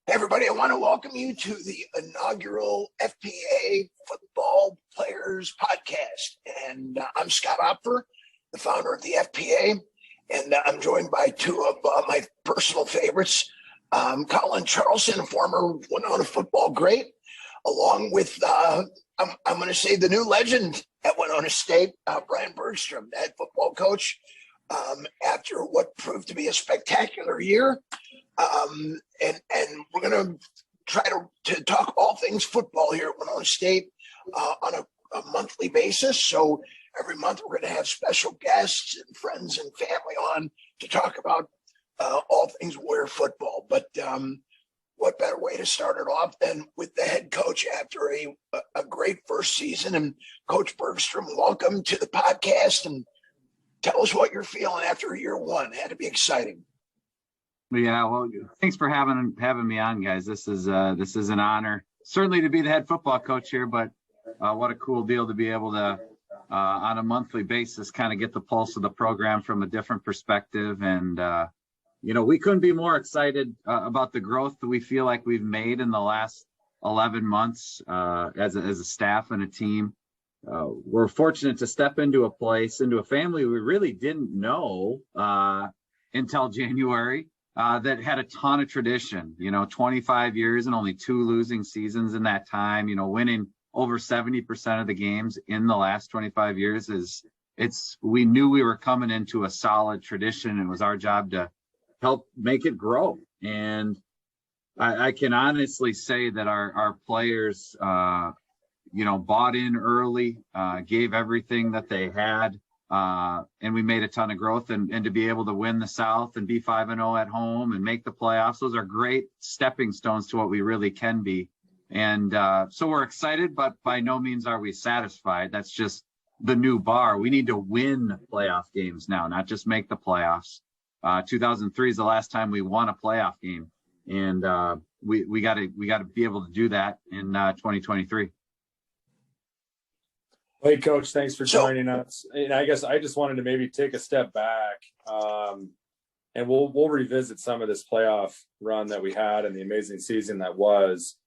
Hey everybody, I want to welcome you to the inaugural FPA Football Players Podcast. And I'm Scott Opfer, the founder of the FPA. And I'm joined by two of my personal favorites, Colin Charlson, a former Winona football great, along with, I'm going to say, the new legend at Winona State, Brian Bergstrom, the head football coach, after what proved to be a spectacular year. And we're going to try to talk all things football here at Winona State on a monthly basis. So every month we're going to have special guests and friends and family on to talk about all things Warrior football. But what better way to start it off than with the head coach after a great first season? And Coach Bergstrom, welcome to the podcast, and tell us what you're feeling after year one. It had to be exciting. Yeah, well, thanks for having me on, guys. This is an honor, certainly, to be the head football coach here. But what a cool deal to be able to, on a monthly basis, kind of get the pulse of the program from a different perspective. And we couldn't be more excited about the growth that we feel like we've made in the last 11 months as a staff and a team. We're fortunate to step into a family we really didn't know until January. That had a ton of tradition, 25 years and only 2 losing seasons in that time, winning over 70% of the games in the last 25 years we knew we were coming into a solid tradition, and it was our job to help make it grow. And I can honestly say that our players, bought in early, gave everything that they had. And we made a ton of growth, and to be able to win the South and be 5-0 at home and make the playoffs, those are great stepping stones to what we really can be. And so we're excited, but by no means are we satisfied. That's just the new bar. We need to win playoff games now, not just make the playoffs. 2003 is the last time we won a playoff game, and we got to be able to do that in 2023. Hey, Coach, thanks for joining us. And I guess I just wanted to maybe take a step back, and we'll revisit some of this playoff run that we had and the amazing season that was.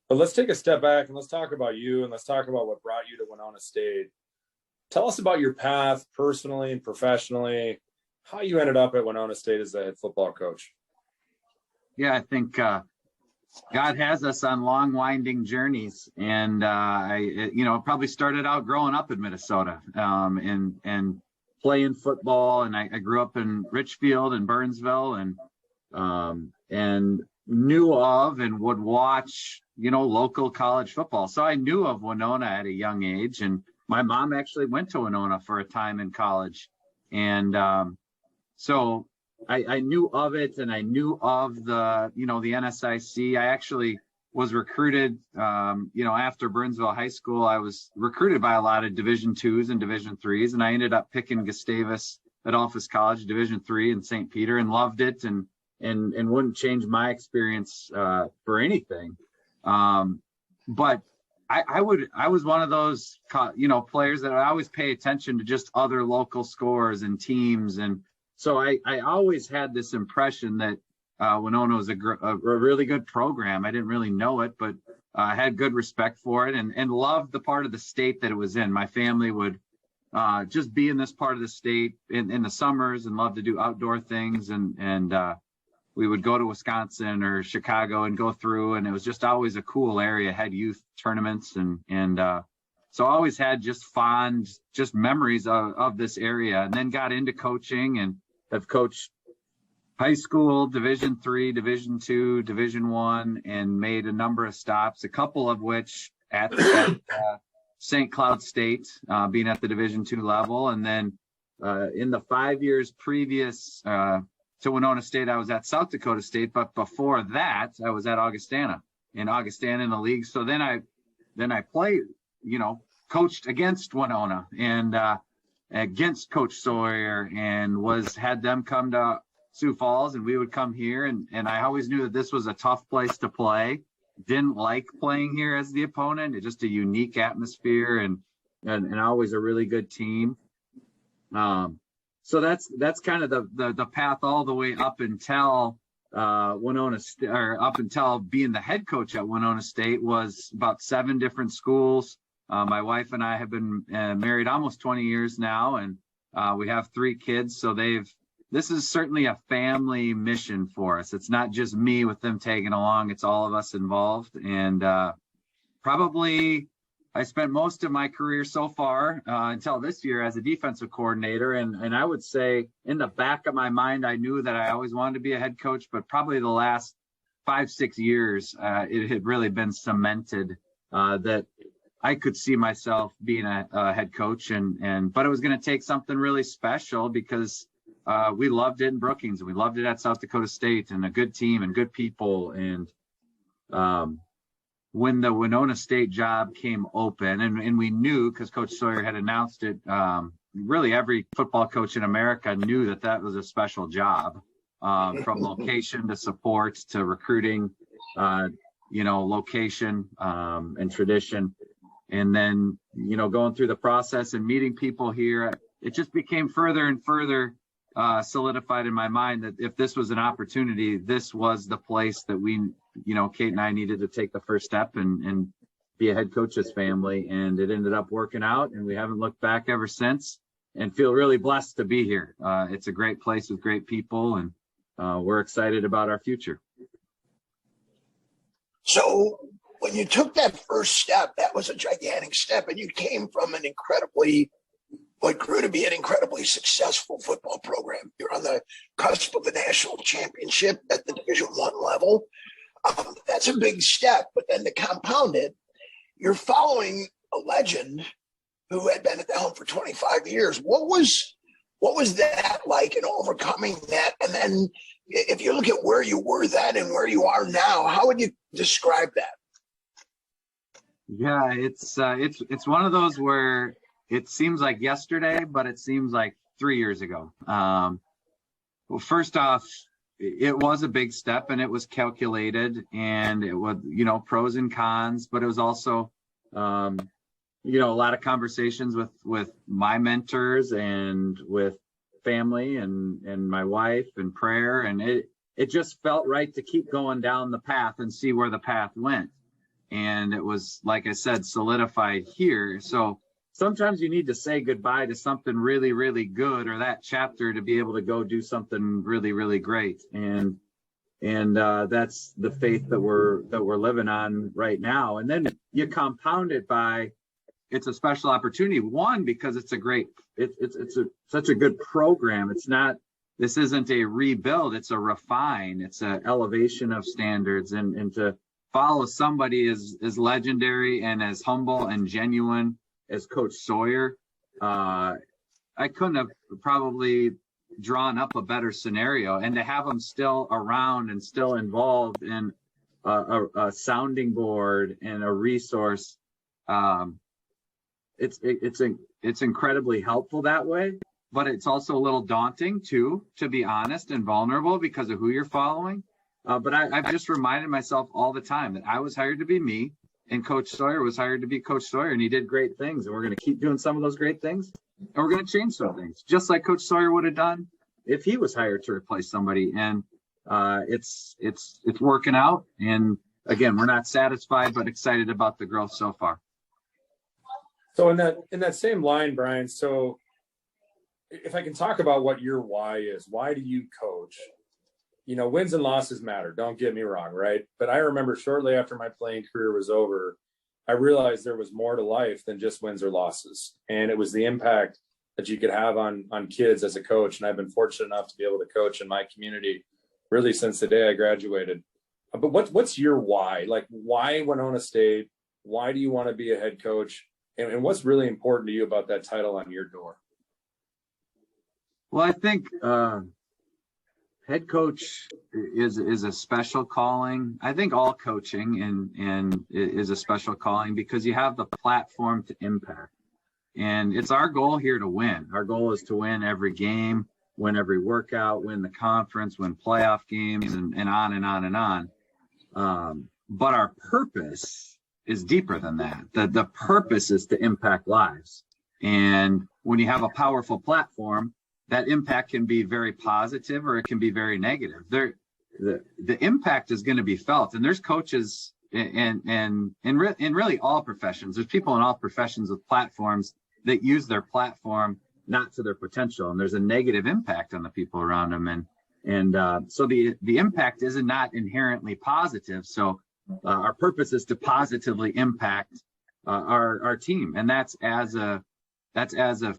But let's take a step back and let's talk about you, and let's talk about what brought you to Winona State. Tell us about your path personally and professionally, how you ended up at Winona State as the head football coach. Yeah, I think God has us on long, winding journeys, and I probably started out growing up in Minnesota and playing football. And I grew up in Richfield and Burnsville, and knew of and would watch local college football. So I knew of Winona at a young age, and my mom actually went to Winona for a time in college, and so I knew of it, and I knew of the NSIC. I actually was recruited, after Burnsville High School. I was recruited by a lot of Division IIs and Division IIIs, and I ended up picking Gustavus Adolphus College, Division III in St. Peter, and loved it, and wouldn't change my experience for anything. But I was one of those, players that I always pay attention to just other local scores and teams. And so I always had this impression that Winona was a really good program. I didn't really know it, but I had good respect for it, and loved the part of the state that it was in. My family would just be in this part of the state in the summers and love to do outdoor things. And we would go to Wisconsin or Chicago and go through, and it was just always a cool area, had youth tournaments. And so I always had just fond memories of this area, and then got into coaching and have coached high school, Division III, Division II, Division I, and made a number of stops, a couple of which at St. Cloud State, being at the Division II level. And then in the 5 years previous to Winona State, I was at South Dakota State, but before that, I was at Augustana in the league. So then I played, coached against Winona and against Coach Sawyer, and had them come to Sioux Falls, and we would come here, and I always knew that this was a tough place to play. Didn't like playing here as the opponent. It's just a unique atmosphere, and always a really good team. So that's kind of the path all the way up until up until being the head coach at Winona State, was about 7 different schools. My wife and I have been married almost 20 years now, and we have 3 kids. So this is certainly a family mission for us. It's not just me with them tagging along. It's all of us involved. And probably I spent most of my career so far until this year as a defensive coordinator. And I would say in the back of my mind, I knew that I always wanted to be a head coach, but probably the last 5-6 years, it had really been cemented that I could see myself being a head coach, but it was going to take something really special because we loved it in Brookings and we loved it at South Dakota State, and a good team and good people. And when the Winona State job came open, and we knew, because Coach Sawyer had announced it, really every football coach in America knew that was a special job, from location to support to recruiting, location and tradition. And then, going through the process and meeting people here, it just became further and further solidified in my mind that if this was an opportunity, this was the place that we, Kate and I needed to take the first step and be a head coach's family. And it ended up working out, and we haven't looked back ever since, and feel really blessed to be here. It's a great place with great people, and we're excited about our future. So when you took that first step, that was a gigantic step, and you came from what grew to be an incredibly successful football program. You're on the cusp of a national championship at the Division I level. That's a big step, but then to compound it, you're following a legend who had been at the helm for 25 years. What was that like in overcoming that? And then if you look at where you were then and where you are now, how would you describe that? Yeah, it's one of those where it seems like yesterday, but it seems like 3 years ago. Well, first off, it was a big step, and it was calculated, and it was, pros and cons, but it was also, a lot of conversations with my mentors and with family and my wife and prayer. And it just felt right to keep going down the path and see where the path went. And it was, like I said, solidified here. So sometimes you need to say goodbye to something really, really good, or that chapter, to be able to go do something really, really great. And that's the faith that we're living on right now. And then you compound it by, it's a special opportunity. One, because it's such a good program. This isn't a rebuild, it's a refine, it's an elevation of standards, and to follow somebody as legendary and as humble and genuine as Coach Sawyer, I couldn't have probably drawn up a better scenario. And to have him still around and still involved in a sounding board and a resource, it's incredibly helpful that way. But it's also a little daunting too, to be honest and vulnerable, because of who you're following. But I've just reminded myself all the time that I was hired to be me, and Coach Sawyer was hired to be Coach Sawyer, and he did great things. And we're going to keep doing some of those great things, and we're going to change some things, just like Coach Sawyer would have done if he was hired to replace somebody. And it's working out. And again, we're not satisfied, but excited about the growth so far. So in that same line, Brian, so if I can talk about what your why is, why do you coach? Wins and losses matter. Don't get me wrong, right? But I remember shortly after my playing career was over, I realized there was more to life than just wins or losses. And it was the impact that you could have on kids as a coach. And I've been fortunate enough to be able to coach in my community really since the day I graduated. But what's your why? Like, why Winona State? Why do you want to be a head coach? And what's really important to you about that title on your door? Well, I think head coach is a special calling. I think all coaching and is a special calling, because you have the platform to impact. And it's our goal here to win. Our goal is to win every game, win every workout, win the conference, win playoff games, and on and on and on. But our purpose is deeper than that. The purpose is to impact lives. And when you have a powerful platform, that impact can be very positive or it can be very negative. the impact is going to be felt. And there's coaches in really all professions. There's people in all professions with platforms that use their platform not to their potential, and there's a negative impact on the people around them. And so the impact is not inherently positive. So our purpose is to positively impact our team, and that's as a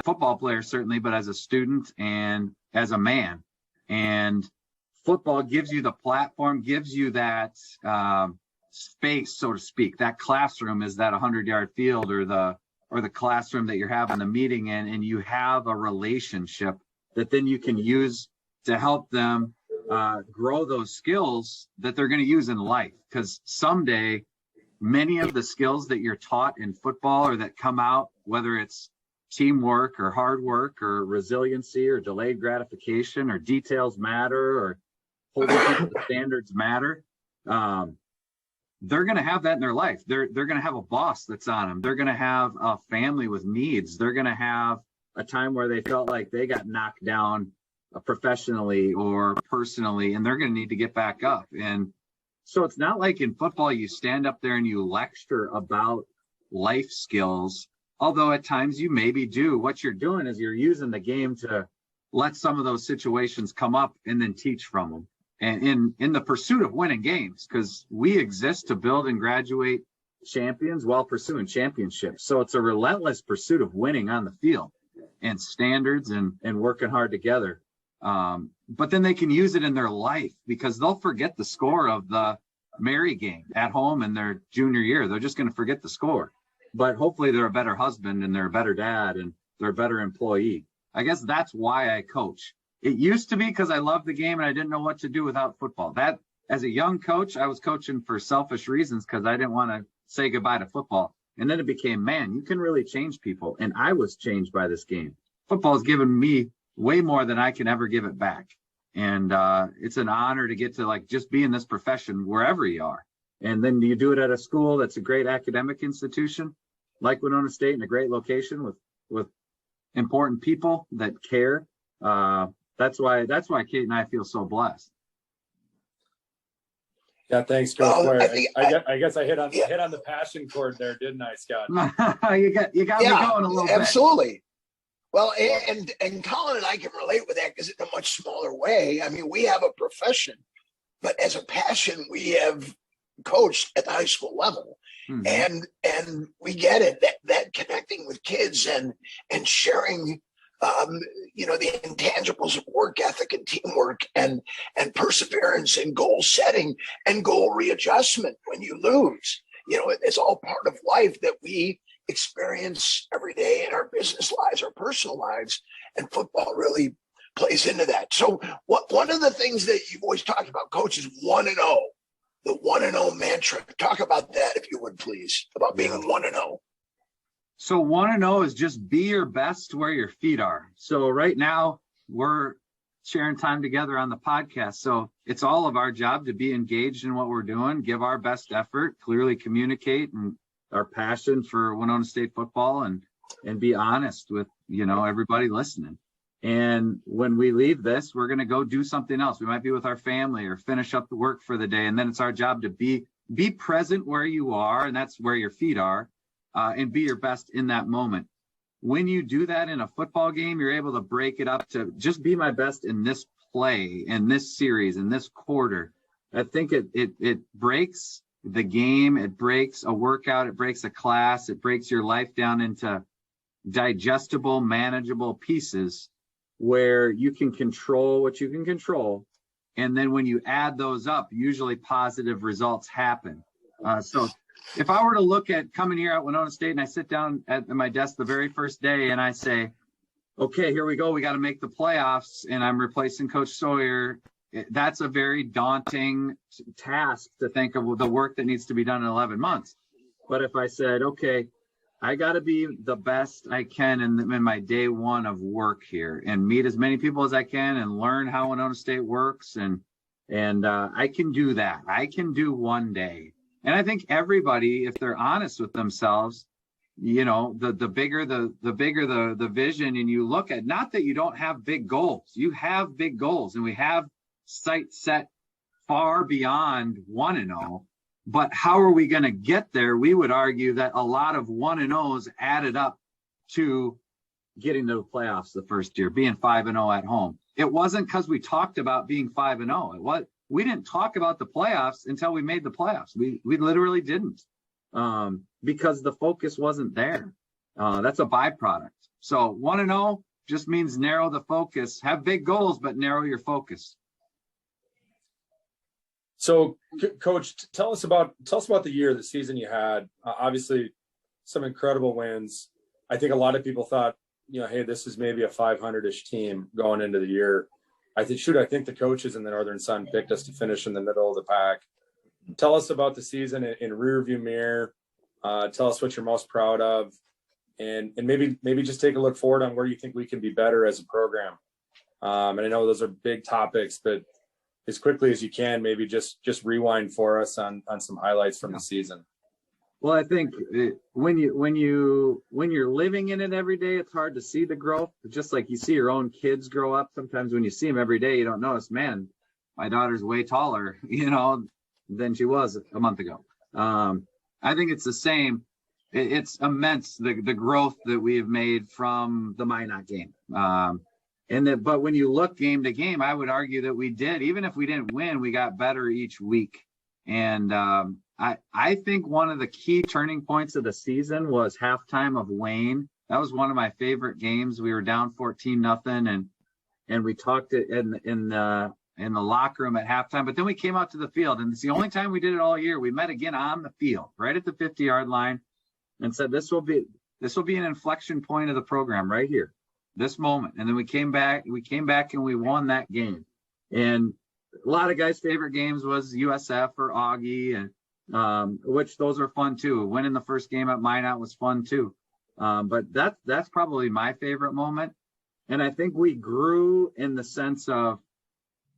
football player certainly, but as a student and as a man. And football gives you the platform, gives you that space, so to speak. That classroom is that 100-yard field or the classroom that you're having the meeting in, and you have a relationship that then you can use to help them grow those skills that they're going to use in life. Because someday, many of the skills that you're taught in football or that come out, whether it's teamwork or hard work or resiliency or delayed gratification or details matter or holding people to standards matter, they're going to have that in their life. They're going to have a boss that's on them. They're going to have a family with needs. They're going to have a time where they felt like they got knocked down professionally or personally, and they're going to need to get back up. And so it's not like in football you stand up there and you lecture about life skills, although at times you maybe do. What you're doing is you're using the game to let some of those situations come up and then teach from them. And in the pursuit of winning games, because we exist to build and graduate champions while pursuing championships. So it's a relentless pursuit of winning on the field and standards and working hard together. But then they can use it in their life, because they'll forget the score of the Mary game at home in their junior year. They're just going to forget the score. But hopefully they're a better husband and they're a better dad and they're a better employee. I guess that's why I coach. It used to be because I loved the game and I didn't know what to do without football. That, as a young coach, I was coaching for selfish reasons because I didn't want to say goodbye to football. And then it became, man, you can really change people. And I was changed by this game. Football has given me way more than I can ever give it back. And it's an honor to get to like just be in this profession wherever you are. And then you do it at a school that's a great academic institution like Winona State, in a great location with important people that care. That's why Kate and I feel so blessed. Yeah, thanks, Coach. I guess I hit on the passion chord there, didn't I, Scott? you got me going a little bit. Absolutely. Well, and Colin and I can relate with that because in a much smaller way. I mean, we have a profession, but as a passion, we have coached at the high school level. Mm-hmm. And we get it, that connecting with kids and sharing the intangibles of work ethic and teamwork and perseverance and goal setting and goal readjustment when you lose. It's all part of life that we experience every day in our business lives, our personal lives, and football really plays into that. So one of the things that you've always talked about, Coach, is 1-0, the 1-0 mantra. Talk about that, if you would, please, about being 1-0. So 1-0 is just be your best where your feet are. So right now we're sharing time together on the podcast. So it's all of our job to be engaged in what we're doing, give our best effort, clearly communicate and our passion for Winona State football and be honest with, everybody listening. And when we leave this, we're going to go do something else. We might be with our family or finish up the work for the day. And then it's our job to be present where you are. And that's where your feet are. And be your best in that moment. When you do that in a football game, you're able to break it up to just be my best in this play, in this series, in this quarter. I think it breaks the game. It breaks a workout. It breaks a class. It breaks your life down into digestible, manageable pieces where you can control what you can control. And then when you add those up, usually positive results happen. So if I were to look at coming here at Winona State and I sit down at my desk the very first day and I say, okay, here we go. We got to make the playoffs and I'm replacing Coach Sawyer. That's a very daunting task to think of the work that needs to be done in 11 months. But if I said, okay, I got to be the best I can in my day one of work here and meet as many people as I can and learn how Winona State works. And I can do that. I can do one day. And I think everybody, if they're honest with themselves, the bigger the vision, and you look at, not that you don't have big goals, you have big goals, and we have sight set far beyond 1-0. But how are we going to get there? We would argue that a lot of 1-0s added up to getting to the playoffs the first year, being 5-0 at home. It wasn't because we talked about being 5-0. We didn't talk about the playoffs until we made the playoffs. We literally didn't, because the focus wasn't there. That's a byproduct. So 1-0 just means narrow the focus, have big goals, but narrow your focus. So, Coach, tell us about the year, the season you had. Obviously, some incredible wins. I think a lot of people thought, hey, this is maybe a 500-ish team going into the year. I think the coaches in the Northern Sun picked us to finish in the middle of the pack. Tell us about the season in rearview mirror. Tell us what you're most proud of, and maybe just take a look forward on where you think we can be better as a program. And I know those are big topics, but as quickly as you can, maybe just rewind for us on some highlights from the season. Well, I think when you're living in it every day, it's hard to see the growth. Just like you see your own kids grow up. Sometimes when you see them every day, you don't notice, man, my daughter's way taller, than she was a month ago. I think it's the same. It's immense, the growth that we have made from the Minot game. But when you look game to game, I would argue that we did. Even if we didn't win, we got better each week. And I think one of the key turning points of the season was halftime of Wayne. That was one of my favorite games. We were down 14-0, and we talked it in the locker room at halftime. But then we came out to the field, and it's the only time we did it all year. We met again on the field, right at the 50-yard line, and said this will be an inflection point of the program right here, this moment. And then we came back and we won that game. And a lot of guys' favorite games was USF or Augie, and which those are fun too. Winning the first game at Minot was fun too. But that's probably my favorite moment. And I think we grew in the sense of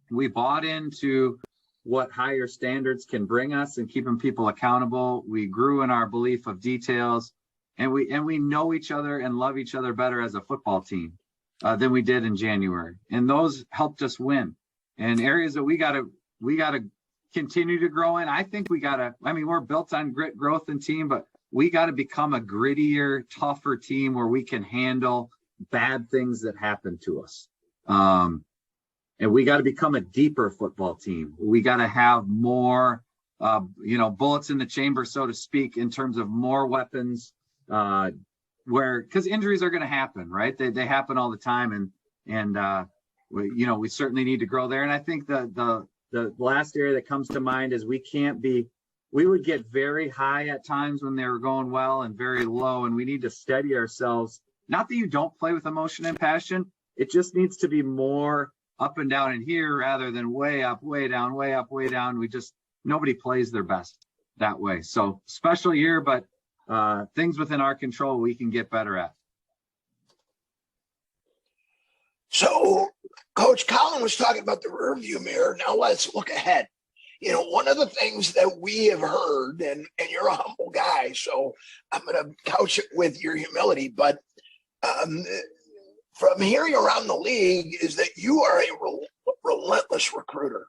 we bought into what higher standards can bring us and keeping people accountable. We grew in our belief of details, and we know each other and love each other better as a football team than we did in January. And those helped us win. And areas that we gotta continue to grow in. I think we're built on grit, growth, and team, but we got to become a grittier, tougher team where we can handle bad things that happen to us. And we got to become a deeper football team. We got to have more, bullets in the chamber, so to speak, in terms of more weapons, because injuries are going to happen, right? They happen all the time. And we certainly need to grow there. And I think the last area that comes to mind is we would get very high at times when they were going well and very low. And we need to steady ourselves. Not that you don't play with emotion and passion. It just needs to be more up and down in here rather than way up, way down, way up, way down. Nobody plays their best that way. So special year, but things within our control we can get better at. So Coach Colin was talking about the rearview mirror. Now let's look ahead. One of the things that we have heard, and you're a humble guy, so I'm going to couch it with your humility, but from hearing around the league is that you are a relentless recruiter.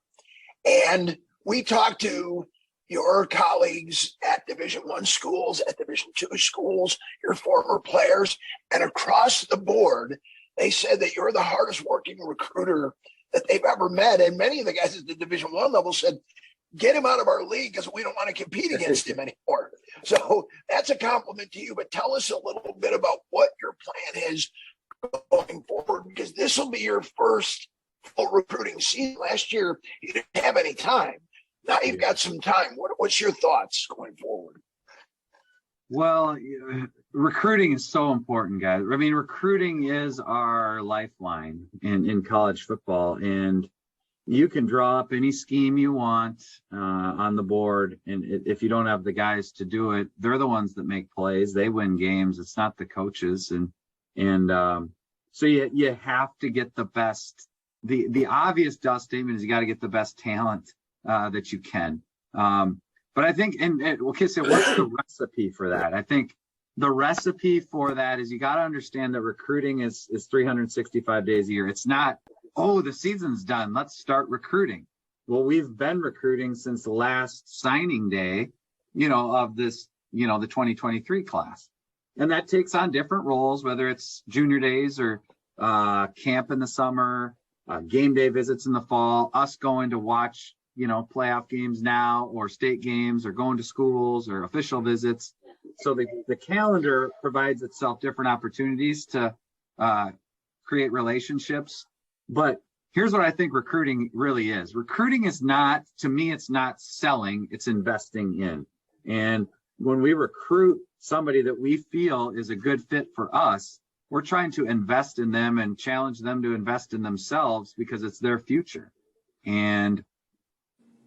And we talked to your colleagues at Division I schools, at Division II schools, your former players, and across the board, they said that you're the hardest working recruiter that they've ever met. And many of the guys at the Division I level said, get him out of our league because we don't want to compete against him anymore. So that's a compliment to you. But tell us a little bit about what your plan is going forward, because this will be your first full recruiting season. Last year, you didn't have any time. Now you've got some time. What's your thoughts going forward? Well, recruiting is so important, guys. I mean, recruiting is our lifeline in college football, and you can draw up any scheme you want on the board, and if you don't have the guys to do it, they're the ones that make plays. They win games. It's not the coaches, and so you have to get the best. The obvious dust statement is you got to get the best talent that you can. But I think, what's the recipe for that? I think the recipe for that is you got to understand that recruiting is 365 days a year. It's not, the season's done, let's start recruiting. Well, we've been recruiting since the last signing day, of this, the 2023 class. And that takes on different roles, whether it's junior days or camp in the summer, game day visits in the fall, us going to watch, playoff games now, or state games, or going to schools, or official visits. So the calendar provides itself different opportunities to create relationships. But here's what I think recruiting really is. Recruiting is not, to me, it's not selling, it's investing in. And when we recruit somebody that we feel is a good fit for us, we're trying to invest in them and challenge them to invest in themselves because it's their future. And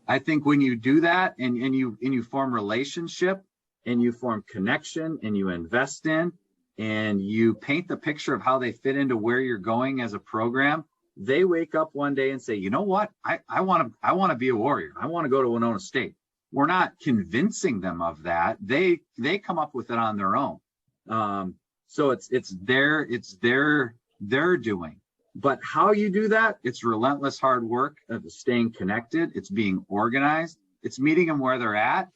I think when you do that and you form relationship and you form connection and you invest in and you paint the picture of how they fit into where you're going as a program, they wake up one day and say, you know what, I want to be a Warrior. I want to go to Winona State. We're not convincing them of that. They come up with it on their own. So it's their doing. But how you do that, it's relentless hard work of staying connected. It's being organized. It's meeting them where they're at.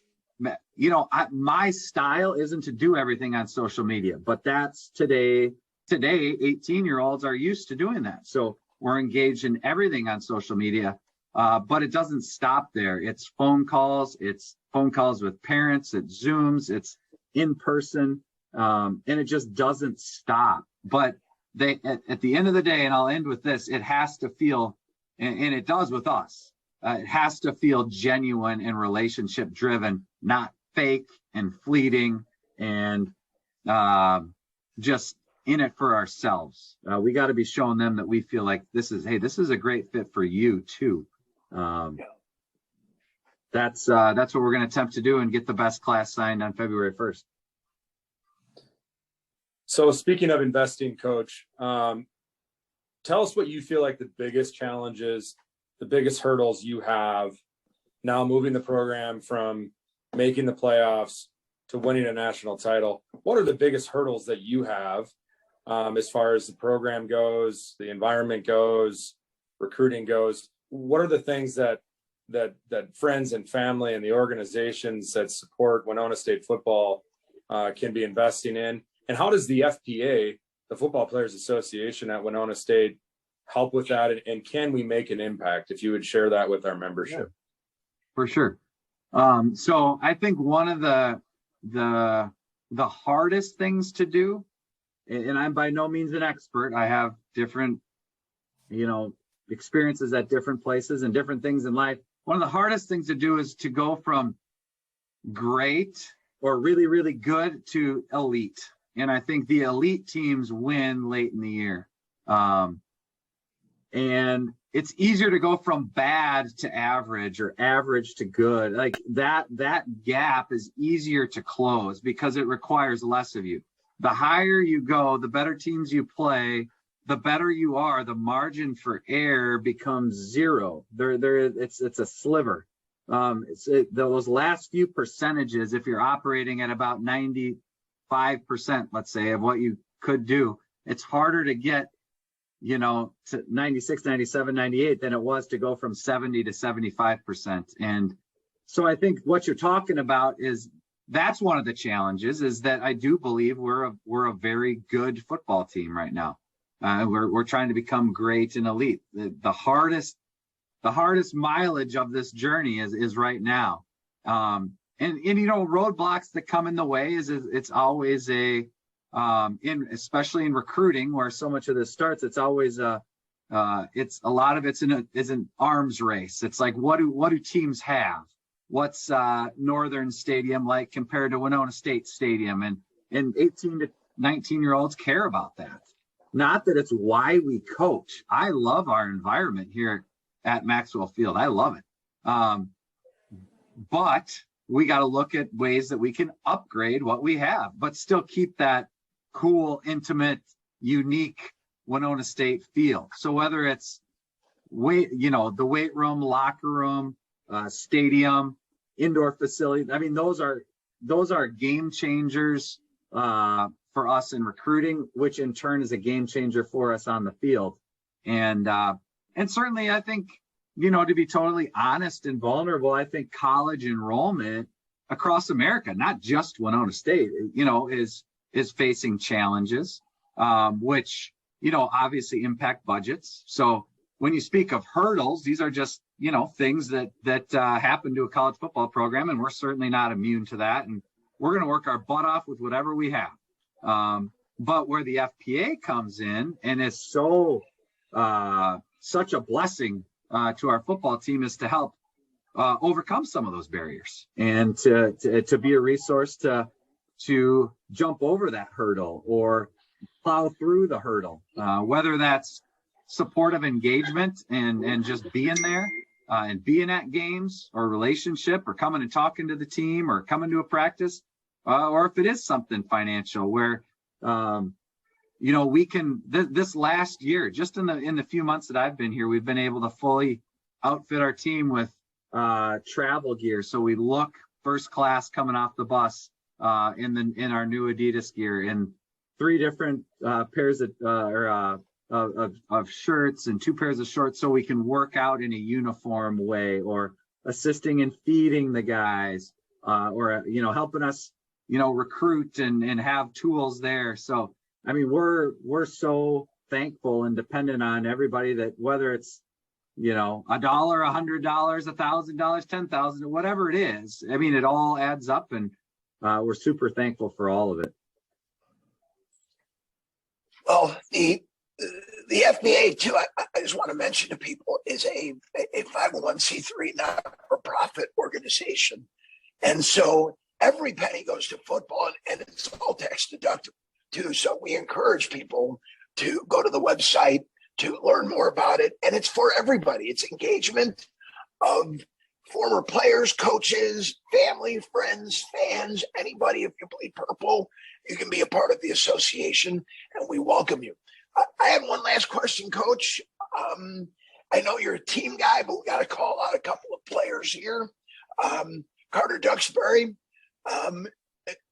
My style isn't to do everything on social media, but that's today 18-year-olds are used to doing that. So we're engaged in everything on social media. But it doesn't stop there. It's phone calls with parents, it's Zooms, it's in person, and it just doesn't stop. But at the end of the day, and I'll end with this, it has to feel, and it does with us, it has to feel genuine and relationship driven, not fake and fleeting and just in it for ourselves. We got to be showing them that we feel like this is a great fit for you too. That's what we're going to attempt to do and get the best class signed on February 1st. So speaking of investing, Coach, tell us what you feel like the biggest challenges, the biggest hurdles you have now moving the program from making the playoffs to winning a national title. What are the biggest hurdles that you have as far as the program goes, the environment goes, recruiting goes? What are the things that friends and family and the organizations that support Winona State football can be investing in? And how does the FPA, the Football Players Association at Winona State, help with that? And can we make an impact? If you would share that with our membership. Yeah, for sure. So I think one of the hardest things to do, and I'm by no means an expert. I have different, experiences at different places and different things in life. One of the hardest things to do is to go from great or really, really good to elite. And I think the elite teams win late in the year. And it's easier to go from bad to average or average to good. Like that gap is easier to close because it requires less of you. The higher you go, the better teams you play, the better you are, the margin for error becomes zero. It's a sliver. Those last few percentages, if you're operating at about 95%, let's say, of what you could do, it's harder to get, to 96, 97, 98 than it was to go from 70 to 75%. And so I think what you're talking about is that's one of the challenges, is that I do believe we're a very good football team right now. We're trying to become great and elite. The hardest mileage of this journey is right now. And roadblocks that come in the way it's always especially in recruiting where so much of this starts, it's always it's a lot of it's an arms race. It's like, what do teams have? What's Northern Stadium like compared to Winona State Stadium? And 18 to 19-year-olds care about that. Not that it's why we coach. I love our environment here at Maxwell Field. I love it. But we got to look at ways that we can upgrade what we have, but still keep that cool, intimate, unique Winona State feel. So whether it's the weight room, locker room, stadium, indoor facility, I mean, those are game changers for us in recruiting, which in turn is a game changer for us on the field. And certainly I think, to be totally honest and vulnerable, I think college enrollment across America, not just Winona State, is facing challenges, which, obviously impact budgets. So when you speak of hurdles, these are just, things that happen to a college football program, and we're certainly not immune to that. And we're going to work our butt off with whatever we have. But where the FPA comes in and is such a blessing to our football team is to help overcome some of those barriers and to be a resource to jump over that hurdle or plow through the hurdle, whether that's supportive engagement and just being there and being at games or relationship or coming and talking to the team or coming to a practice, or if it is something financial where we can this last year, just in the few months that I've been here, we've been able to fully outfit our team with travel gear, so we look first class coming off the bus in our new Adidas gear, in 3 different pairs of shirts and 2 pairs of shorts, so we can work out in a uniform way, or assisting in feeding the guys, or helping us recruit and have tools there. So I mean, we're so thankful and dependent on everybody that whether it's $1, $100, $1,000, $10,000, whatever it is, I mean, it all adds up, and we're super thankful for all of it. Well, the FBA too, I just want to mention to people, is a 501c3 not-for-profit organization, and so every penny goes to football, and it's all tax deductible too. So we encourage people to go to the website to learn more about it, and it's for everybody. It's engagement of former players, coaches, family, friends, fans, anybody. If you bleed purple, you can be a part of the association, and we welcome you. I have one last question, Coach. I know you're a team guy, but we got to call out a couple of players here. Carter Duxbury,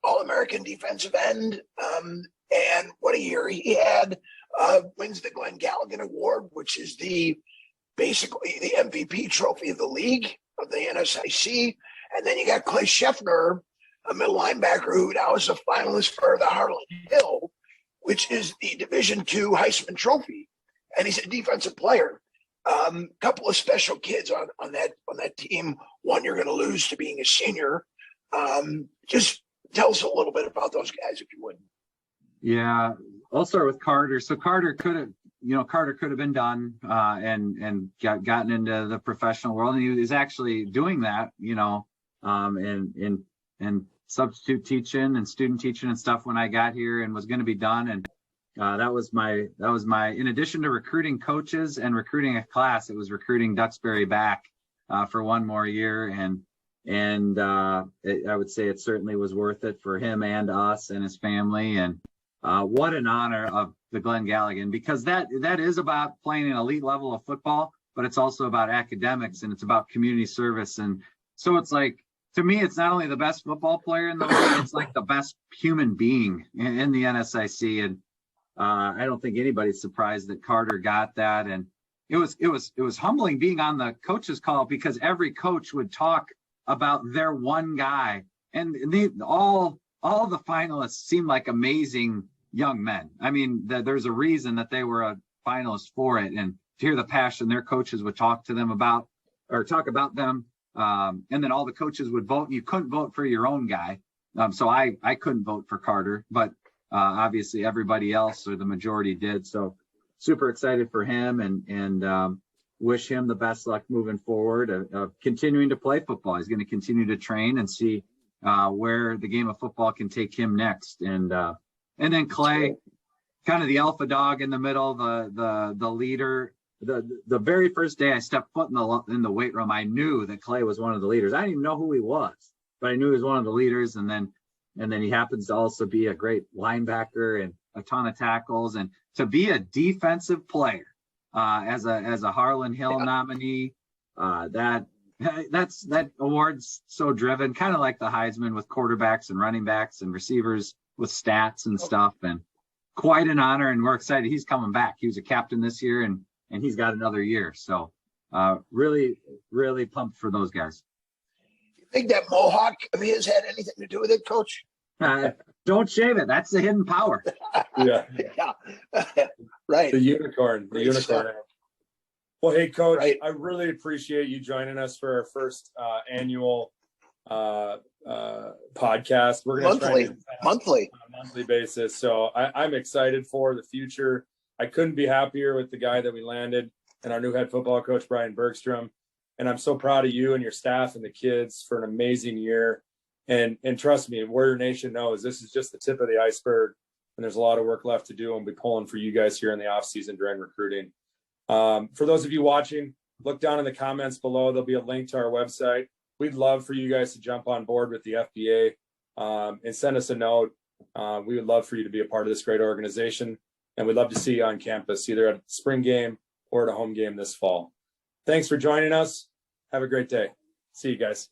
All-American defensive end, and what a year he had. Wins the Glenn Galligan Award, which is basically the MVP trophy of the league, of the NSIC. And then you got Clay Scheffner, a middle linebacker who now is a finalist for the Harlan Hill, which is the Division II Heisman Trophy, and he's a defensive player. Couple of special kids on that team. One you're going to lose to being a senior. Just tell us a little bit about those guys, if you would. Yeah, I'll start with Carter. So Carter could have been done and gotten into the professional world, and he was actually doing that, and substitute teaching and student teaching and stuff when I got here, and was going to be done. And that was my in addition to recruiting coaches and recruiting a class, it was recruiting Duxbury back for one more year, and I would say it certainly was worth it for him and us and his family. And what an honor of the Glenn Galligan, because that is about playing an elite level of football, but it's also about academics and it's about community service. And so it's like, to me, it's not only the best football player in the league, it's like the best human being in the NSIC. And I don't think anybody's surprised that Carter got that. And it was humbling being on the coaches call, because every coach would talk about their one guy, and all the finalists seemed like amazing young men. I mean, there's a reason that they were a finalist for it, and to hear the passion their coaches would talk about them, and then all the coaches would vote, and you couldn't vote for your own guy. So I couldn't vote for Carter, but obviously everybody else, or the majority, did. So super excited for him, and wish him the best luck moving forward of continuing to play football. He's going to continue to train and see where the game of football can take him next. And then Clay, kind of the alpha dog in the middle, the leader. The very first day I stepped foot in the weight room, I knew that Clay was one of the leaders. I didn't even know who he was, but I knew he was one of the leaders. And then he happens to also be a great linebacker and a ton of tackles, and to be a defensive player as a Harlan Hill nominee, that award's so driven, kind of like the Heisman, with quarterbacks and running backs and receivers with stats and stuff, and quite an honor. And we're excited he's coming back. He was a captain this year, and he's got another year. So really, really pumped for those guys. You think that mohawk of his had anything to do with it, Coach? Don't shave it. That's the hidden power. Yeah. Right. The unicorn. Great stuff. Well, hey, Coach, Right. I really appreciate you joining us for our first annual podcast. We're going to try and do that monthly on a monthly basis. So I'm excited for the future. I couldn't be happier with the guy that we landed and our new head football coach, Brian Bergstrom. And I'm so proud of you and your staff and the kids for an amazing year. And trust me, Warrior Nation knows this is just the tip of the iceberg. And there's a lot of work left to do. And we'll be pulling for you guys here in the off season during recruiting. For those of you watching, look down in the comments below. There'll be a link to our website. We'd love for you guys to jump on board with the FPA and send us a note. We would love for you to be a part of this great organization. And we'd love to see you on campus, either at a spring game or at a home game this fall. Thanks for joining us. Have a great day. See you guys.